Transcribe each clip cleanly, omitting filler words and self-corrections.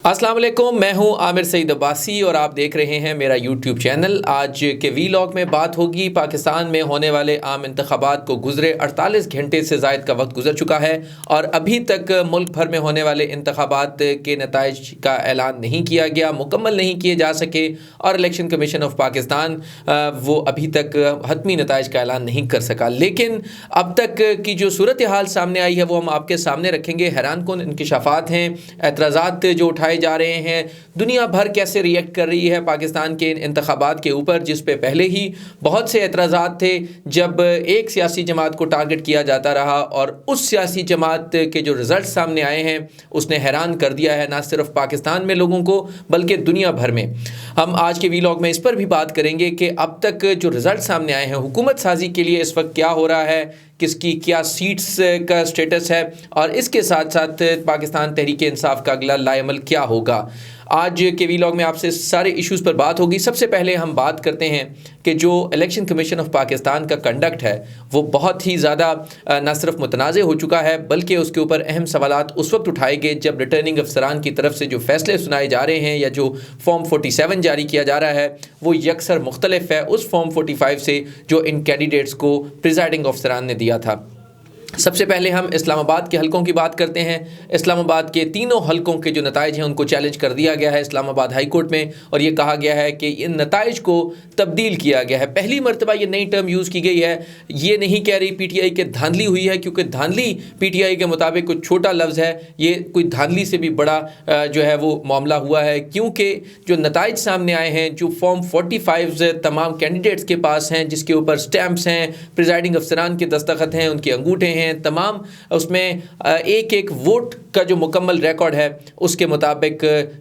अस्सलाम वालेकुम, मैं हूं आमिर सईद अब्बासी और आप देख रहे हैं मेरा यूट्यूब चैनल। आज के वीलॉग में बात होगी पाकिस्तान में होने वाले आम इंतखाबात को गुज़रे 48 घंटे से ज़ायद का वक्त गुजर चुका है और अभी तक मुल्क भर में होने वाले इंतखाबात के नताइज का ऐलान नहीं किया गया, मुकम्मल नहीं किए जा सके और इलेक्शन कमीशन ऑफ पाकिस्तान वो अभी तक हतमी नताइज का ऐलान नहीं कर सका। लेकिन अब तक की जो सूरत हाल सामने आई है वो हम आपके सामने रखेंगे। हैरान कुन इंकिशाफात हैं, एतराज़ात जो उठाए जा रहे हैं, दुनिया भर कैसे रिएक्ट कर रही है पाकिस्तान के इंतखाबात के ऊपर, जिस पे पहले ही बहुत से एतराज़ात थे जब एक सियासी जमात को टारगेट किया जाता रहा और उस सियासी जमात के जो रिज़ल्ट सामने आए हैं उसने हैरान कर दिया है ना सिर्फ पाकिस्तान में लोगों को बल्कि दुनिया भर में। हम आज के वीलॉग में इस पर भी बात करेंगे कि अब तक जो रिज़ल्ट सामने आए हैं, हुकूमत साजी के लिए इस वक्त क्या हो रहा है, किसकी क्या सीट्स का स्टेटस है और इसके साथ साथ पाकिस्तान तहरीक इंसाफ का अगला लाएमल क्या होगा। आज के वीलॉग में आपसे सारे इश्यूज़ पर बात होगी। सबसे पहले हम बात करते हैं कि जो इलेक्शन कमीशन ऑफ पाकिस्तान का कंडक्ट है वो बहुत ही ज़्यादा न सिर्फ मुतनाज़ हो चुका है बल्कि उसके ऊपर अहम सवालात उस वक्त उठाए गए जब रिटर्निंग अफसरान की तरफ से जो फ़ैसले सुनाए जा रहे हैं या जो फॉर्म 47 जारी किया जा रहा है वो यकसर मुख्तलिफ है उस फॉर्म 45 से जो इन कैंडिडेट्स को प्रिजाइडिंग अफसरान ने दिया था। सबसे पहले हम इस्लामाबाद के हलकों की बात करते हैं। इस्लामाबाद के तीनों हलकों के जो नताइज हैं उनको चैलेंज कर दिया गया है इस्लामाबाद हाई कोर्ट में और ये कहा गया है कि इन नताइज को तब्दील किया गया है। पहली मरतबा ये नई टर्म यूज़ की गई है। ये नहीं कह रही पीटीआई के धांधली हुई है, क्योंकि धांधली पीटीआई के मुताबिक कुछ छोटा लफ्ज़ है, ये कोई धांधली से भी बड़ा जो है वो मामला हुआ है, क्योंकि जो नताइज सामने आए हैं, जो फॉर्म 45 तमाम कैंडिडेट्स के पास हैं जिसके ऊपर स्टैम्प्स हैं, प्रिजाइडिंग अफसरान के दस्तखत हैं, उनके अंगूठे हैं, तमाम उसमें एक एक वोट का जो मुकम्मल रिकॉर्ड है उसके मुताबिक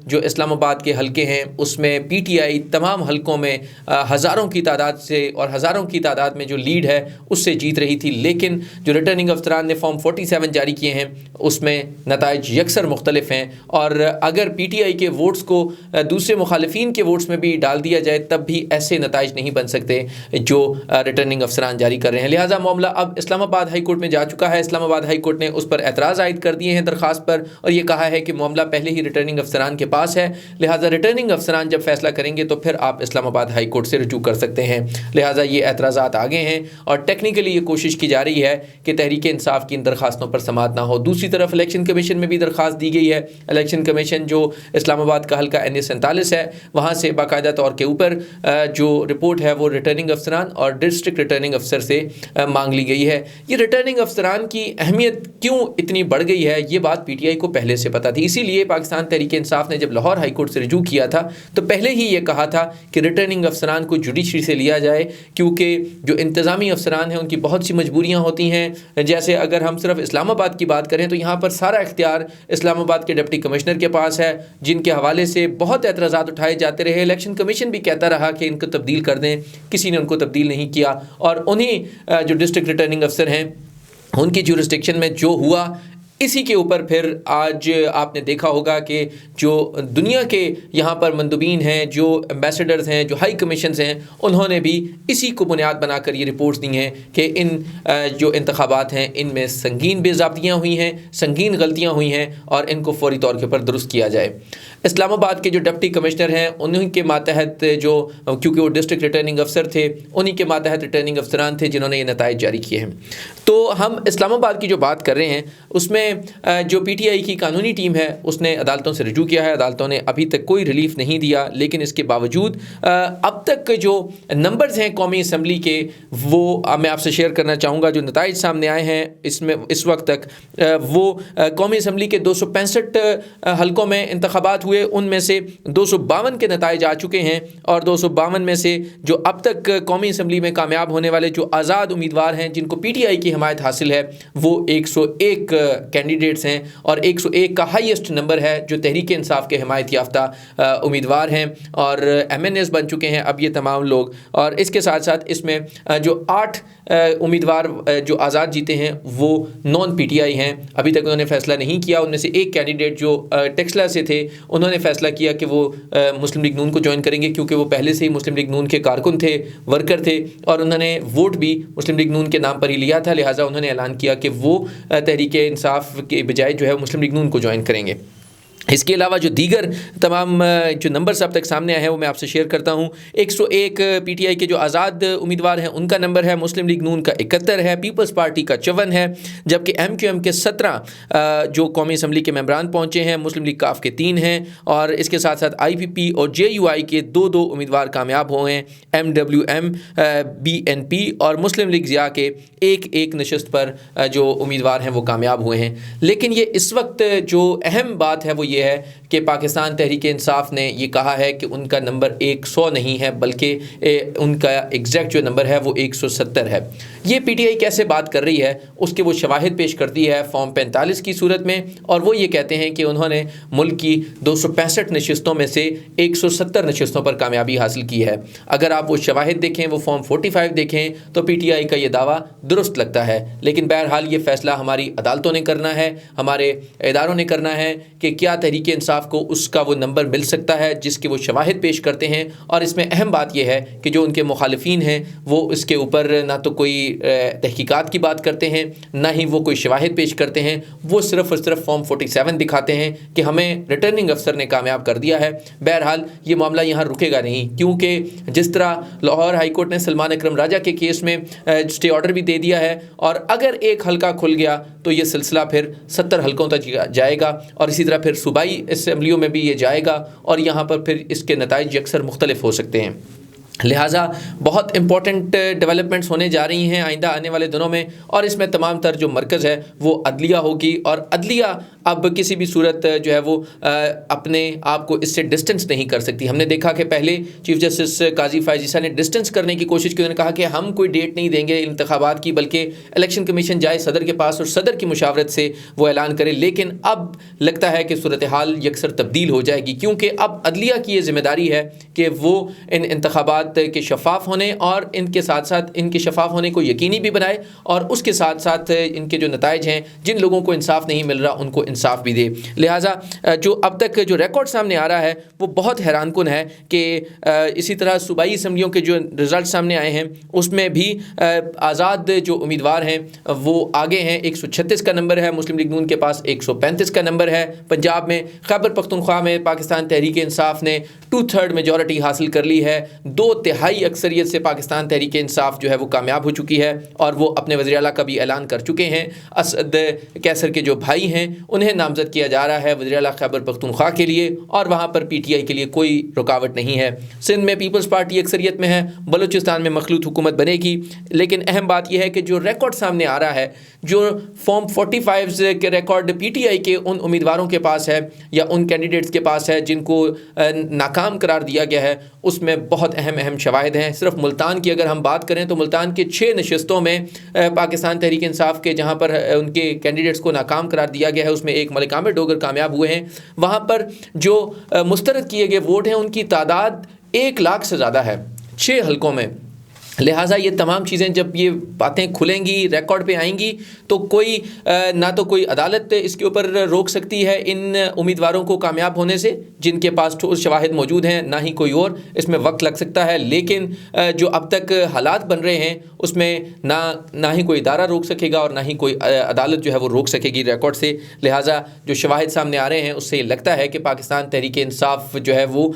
जो इस्लामाबाद के हलके हैं उसमें पीटीआई तमाम हलकों में हज़ारों की तादाद से और हज़ारों की तादाद में जो लीड है उससे जीत रही थी। लेकिन जो रिटर्निंग अफसरान ने फॉर्म 47 जारी किए हैं उसमें नताइज यकसर मुख्तलिफ हैं और अगर पीटीआई के वोट्स को दूसरे मुखालिफिन के वोट्स में भी डाल दिया जाए तब भी ऐसे नताइज नहीं बन सकते जो रिटर्निंग अफसरान जारी कर रहे हैं। लिहाजा मामला अब इस्लामाबाद हाई कोर्ट में जा चुका है। इस्लामाबाद हाई कोर्ट ने उस पर एतराज़ आयद कर दिए हैं दरख्वास्त पर और ये कहा है कि मामला पहले ही रिटर्निंग अफसरान के पास है, लिहाजा रिटर्निंग अफसरान जब फैसला करेंगे तो फिर आप इस्लामाबाद हाई कोर्ट से रजू कर सकते हैं। लिहाजा ये एतराज़ात आगे हैं और टेक्निकली ये कोशिश की जा रही है कि तहरीक इंसाफ की इन दरख्वास्तों पर समाअत ना हो। दूसरी तरफ इलेक्शन कमीशन में भी दरख्वास्त दी गई है। इलेक्शन कमीशन जो इस्लामाबाद का हल्का NA47 है वहाँ से बाकायदा तौर के ऊपर जो रिपोर्ट है वो रिटर्निंग अफसरान और डिस्ट्रिक्ट रिटर्निंग अफसर से मांग ली गई है। ये रिटर्निंग अफसरान की अहमियत क्यों इतनी बढ़ गई है ये बात पीटीआई को पहले से पता थी, इसीलिए पाकिस्तान तहरीक इंसाफ ने जब लाहौर हाई कोर्ट से रजू किया था तो पहले ही ये कहा था कि रिटर्निंग अफसरान को जुडिशरी से लिया जाए, क्योंकि जो इंतज़ामी अफसरान हैं उनकी बहुत सी मजबूरियाँ होती हैं। जैसे अगर हम सिर्फ इस्लामाबाद की बात करें तो यहाँ पर सारा इख्तियार इस्लामाबाद के डिप्टी कमिश्नर के पास है, जिनके हवाले से बहुत एतराज़ात उठाए जाते रहे। इलेक्शन कमीशन भी कहता रहा कि इनको तब्दील कर दें, किसी ने उनको तब्दील नहीं किया और उन्हीं जो डिस्ट्रिक्ट रिटर्निंग अफसर हैं उनकी जुरिस्डिक्शन में जो हुआ इसी के ऊपर फिर आज आपने देखा होगा कि जो दुनिया के यहाँ पर मंदुबीन हैं, जो एम्बेसडर्स हैं, जो हाई कमीशंस हैं, उन्होंने भी इसी को बुनियाद बनाकर ये रिपोर्ट्स दी हैं कि इन जो इंतखाबात हैं इनमें संगीन बेज़ाब्तियाँ हुई हैं, संगीन गलतियाँ हुई हैं और इनको फौरी तौर के ऊपर दुरुस्त किया जाए। इस्लामाबाद के जो डिप्टी कमिश्नर हैं उन्हीं के मातहत जो, क्योंकि वो डिस्ट्रिक्ट रिटर्निंग अफसर थे, उन्हीं के मातहत रिटर्निंग अफसरान थे जिन्होंने ये नताइज जारी किए हैं। तो हम इस्लामाबाद की जो बात कर रहे हैं उसमें जो पीटीआई की कानूनी टीम है उसने अदालतों से रजू किया है। अदालतों ने अभी तक कोई रिलीफ नहीं दिया, लेकिन इसके बावजूद अब तक जो नंबर्स हैं कौमी असम्बली के वो मैं आपसे शेयर करना चाहूँगा। जो नताइज सामने आए हैं इसमें इस वक्त तक वो कौमी असम्बली के 265 हलकों में इंतखाबात हुए, उनमें से 252 के नताइज आ चुके हैं और 252 में से जो अब तक कौमी असम्बली में कामयाब होने वाले जो आज़ाद उम्मीदवार हैं जिनको पीटीआई की हिमायत हासिल है वो 101 कैंडिडेट्स हैं और 101 का हाईएस्ट नंबर है जो तहरीक इंसाफ के हिमायत याफ्ता उम्मीदवार हैं और MNAs बन चुके हैं अब ये तमाम लोग। और इसके साथ साथ इसमें जो 8 उम्मीदवार जो आज़ाद जीते हैं वो नॉन पीटीआई हैं। अभी तक उन्होंने फ़ैसला नहीं किया। उनमें से एक कैंडिडेट जो टेक्सला से थे उन्होंने फ़ैसला किया कि वो मुस्लिम लीग नून को ज्वाइन करेंगे, क्योंकि वो पहले से ही मुस्लिम लीग नून के कारकुन थे, वर्कर थे और उन्होंने वोट भी मुस्लिम लीग नून के नाम पर ही लिया था। लिहाजा उन्होंने ऐलान किया कि वो तहरीक इंसाफ के बजाय जो है मुस्लिम लीग नून को ज्वाइन करेंगे। इसके अलावा जो दीगर तमाम जो नंबर्स अब तक सामने आए हैं वो मैं आपसे शेयर करता हूँ। 101 पीटीआई के जो आज़ाद उम्मीदवार हैं उनका नंबर है, मुस्लिम लीग नून का 71 है, पीपल्स पार्टी का 54 है, जबकि एमक्यूएम के 17 जो कौमी असम्बली के मेंबरान पहुँचे हैं, मुस्लिम लीग काफ के 3 हैं, और इसके साथ साथ आईपीपी और जेयूआई के 2 उम्मीदवार कामयाब हुए हैं। एमडब्ल्यूएम, बीएनपी और मुस्लिम लीग ज़िया के एक नशस्त पर जो उम्मीदवार हैं वो कामयाब हुए हैं। लेकिन ये इस वक्त जो अहम बात है वो ये है कि पाकिस्तान तहरीक इंसाफ ने ये कहा है कि उनका नंबर 100 नहीं है, बल्कि उनका एग्जैक्ट जो नंबर है वो 170 है। ये पीटीआई कैसे बात कर रही है उसके वो शवाहिद पेश करती है फॉर्म 45 की सूरत में, और वो ये कहते हैं कि उन्होंने मुल्क की 265 नशस्तों में से 170 नशस्तों पर कामयाबी हासिल की है। अगर आप वो शवाहिद देखें, वो फॉर्म 45 देखें, तो पीटीआई का ये दावा दुरुस्त लगता है। लेकिन बहरहाल ये फ़ैसला हमारी अदालतों ने करना है, हमारे इदारों ने करना है कि क्या तहरीक इंसाफ को उसका वो नंबर मिल सकता है जिसके वो शवाहिद पेश करते हैं। और इसमें अहम बात यह है कि जो उनके मुखालिफिन हैं वो इसके ऊपर ना तो कोई तहकीकात की बात करते हैं, ना ही वो कोई शवाहिद पेश करते हैं। वो सिर्फ़ और सिर्फ फॉर्म 47 दिखाते हैं कि हमें रिटर्निंग अफसर ने कामयाब कर दिया है। बहरहाल ये मामला यहाँ रुकेगा नहीं, क्योंकि जिस तरह लाहौर हाई कोर्ट ने सलमान अकरम राजा के केस में स्टे ऑर्डर भी दे दिया है, और अगर एक हल्का खुल गया तो ये सिलसिला फिर 70 हल्कों तक जाएगा, और इसी तरह फिर सूबाई असम्बलियों में भी ये जाएगा, और यहाँ पर फिर इसके नताइज अक्सर मुख्तलिफ हो सकते हैं। लिहाजा बहुत इंपॉर्टेंट डेवलपमेंट्स होने जा रही हैं आइंदा आने वाले दिनों में, और इसमें तमाम तर जो मरकज़ है वो अदलिया होगी, और अदलिया अब किसी भी सूरत जो है वो अपने आप को इससे डिस्टेंस नहीं कर सकती। हमने देखा कि पहले चीफ जस्टिस काजी फ़ायज़ ईसा ने डिस्टेंस करने की कोशिश की, उन्होंने कहा कि हम कोई डेट नहीं देंगे इंतखाबात की, बल्कि इलेक्शन कमीशन जाए सदर के पास और सदर की मुशावरत से वो ऐलान करे। लेकिन अब लगता है कि सूरत हाल यकसर तब्दील हो जाएगी, क्योंकि अब अदलिया की ये ज़िम्मेदारी है कि वो इन इंतखाबात के शफाफ होने और इनके साथ साथ इनके शफाफ होने को यकीनी भी बनाए, और उसके साथ साथ इनके जो नताइज हैं, जिन लोगों को इंसाफ नहीं मिल रहा उनको इंसाफ भी दे। लिहाजा जो अब तक जो रिकॉर्ड सामने आ रहा है वो बहुत हैरानकुन है कि इसी तरह सूबाई असम्बलियों के जो रिज़ल्ट सामने आए हैं उसमें भी आज़ाद जो उम्मीदवार हैं वो आगे हैं। 136 का नंबर है, मुस्लिम लीग नून के पास 135 का नंबर है। पंजाब में खैबर पख्तूनख्वा में पाकिस्तान तहरीक इंसाफ ने 2/3 मेजॉरिटी हासिल कर ली है। 2/3 अक्सरियत से पाकिस्तान तहरीक इंसाफ जो है वो कामयाब हो चुकी है, और वो अपने वज़ीर आला का भी ऐलान कर चुके हैं। असद कैसर के जो भाई हैं उन्हें नामज़द किया जा रहा है वज़ीर आला खैबर पख्तूनख्वा के लिए, और वहाँ पर पीटीआई के लिए कोई रुकावट नहीं है। सिंध में पीपल्स पार्टी अक्सरियत में है, बलूचिस्तान में मखलूत हुकूमत बनेगी। लेकिन अहम बात यह है कि जो रिकॉर्ड सामने आ रहा है, जो फॉर्म 45 के रिकॉर्ड पीटीआई के उन उम्मीदवारों के पास है या उन कैंडिडेट्स के पास है जिनको नाकाम करार दिया गया है, उसमें बहुत अहम शवाहिद हैं। सिर्फ मुल्तान की अगर हम बात करें तो मुल्तान के 6 नशस्तों में पाकिस्तान तहरीक इंसाफ के जहाँ पर उनके कैंडिडेट्स को नाकाम करार दिया गया है उसमें एक मलिक आमिर डोगर कामयाब हुए हैं। वहाँ पर जो मुस्तरद किए गए वोट हैं उनकी तादाद 1 लाख से ज़्यादा है 6 हल्कों में। लिहाजा ये तमाम चीज़ें जब ये बातें खुलेंगी, रिकॉर्ड पे आएंगी, तो कोई ना तो कोई अदालत इसके ऊपर रोक सकती है इन उम्मीदवारों को कामयाब होने से जिनके पास ठोस शवाहिद मौजूद हैं, ना ही कोई और। इसमें वक्त लग सकता है, लेकिन जो अब तक हालात बन रहे हैं उसमें ना ही कोई इदारा रोक सकेगा और ना ही कोई अदालत जो है वो रोक सकेगी रिकॉर्ड से। लिहाजा जो शवाहिद सामने आ रहे हैं उससे ये लगता है कि पाकिस्तान तहरीक इंसाफ जो है वो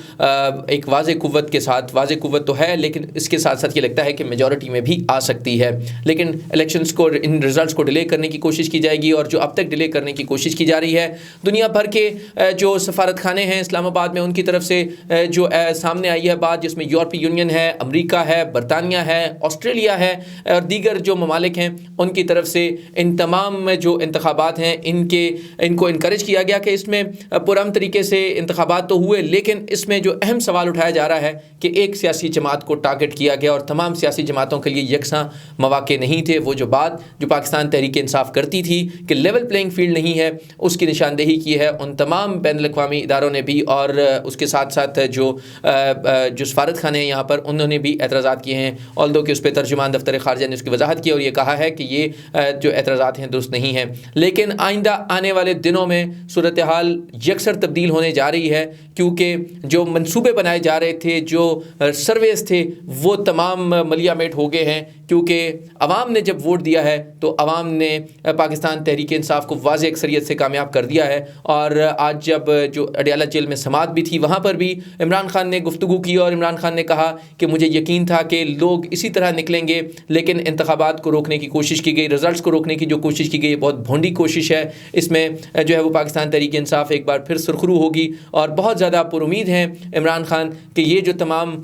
एक वाज़े कुव्वत के साथ, वाज़े कुव्वत तो है लेकिन इसके साथ साथ ये लगता है कि मेजॉरिटी में भी आ सकती है। लेकिन इलेक्शंस को, इन रिजल्ट्स को डिले करने की कोशिश की जाएगी, और जो अब तक डिले करने की कोशिश की जा रही है दुनिया भर के जो सफारत खाने हैं इस्लामाबाद में उनकी तरफ से जो सामने आई है बात, जिसमें यूरोपीय यूनियन है, अमेरिका है, बरतानिया है, ऑस्ट्रेलिया है और दीगर जो ममालिक हैं उनकी तरफ से इन तमाम जो इंतखाबात हैं इनको इनकरेज किया गया कि इसमें पुरअमन तरीके से इंतखाबात तो हुए, लेकिन इसमें जो अहम सवाल उठाया जा रहा है कि एक सियासी जमात को टारगेट किया गया और तमाम सियासी जमातों के लिए यकसां मौके नहीं थे। वो जो बात जो पाकिस्तान तहरीक इंसाफ करती थी कि लेवल प्लेइंग फील्ड नहीं है, उसकी निशानदेही की है उन तमाम बैनुल-अक़वामी इदारों ने भी, और उसके साथ साथ जो सफारत खाने हैं यहाँ पर उन्होंने भी एतराज़ात किए हैं। ऑल्दो कि उस पर तर्जुमान दफ्तर ख़ारजा ने उसकी वजाहत की और ये कहा है कि ये जो एतराज़ात हैं दुरुस्त नहीं है। लेकिन आइंदा आने वाले दिनों में सूरत हाल यकसर तब्दील होने जा रही है, क्योंकि जो मंसूबे बनाए जा रहे थे, जो सर्वेस थे, वो तमाम ملیامٹ ہو گئے ہیں، کیونکہ عوام نے جب ووٹ دیا ہے تو عوام نے پاکستان تحریک انصاف کو واضح اکثریت سے کامیاب کر دیا ہے۔ اور آج جب جو اڈیالہ جیل میں سماعت بھی تھی وہاں پر بھی عمران خان نے گفتگو کی اور عمران خان نے کہا کہ مجھے یقین تھا کہ لوگ اسی طرح نکلیں گے، لیکن انتخابات کو روکنے کی کوشش کی گئی، رزلٹس کو روکنے کی جو کوشش کی گئی بہت بھونڈی کوشش ہے۔ اس میں جو ہے وہ پاکستان تحریک انصاف ایک بار پھر سرخرو ہوگی، اور بہت زیادہ پر امید ہیں عمران خان کہ یہ جو تمام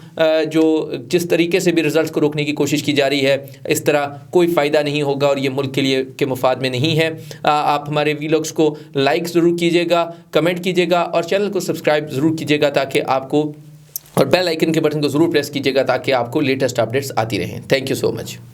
جو جس طریقے سے بھی رزلٹس کو روکنے کی کوشش کی جا رہی ہے اس طرح کوئی فائدہ نہیں ہوگا اور یہ ملک کے لیے کے مفاد میں نہیں ہے۔ آپ ہمارے ویلاگس کو لائک ضرور کیجیے گا، کمنٹ کیجیے گا اور چینل کو سبسکرائب ضرور کیجیے گا تاکہ آپ کو، اور بیل آئیکن کے بٹن کو ضرور پریس کیجیے گا تاکہ آپ کو لیٹسٹ اپڈیٹس آتی رہیں۔ Thank you so much.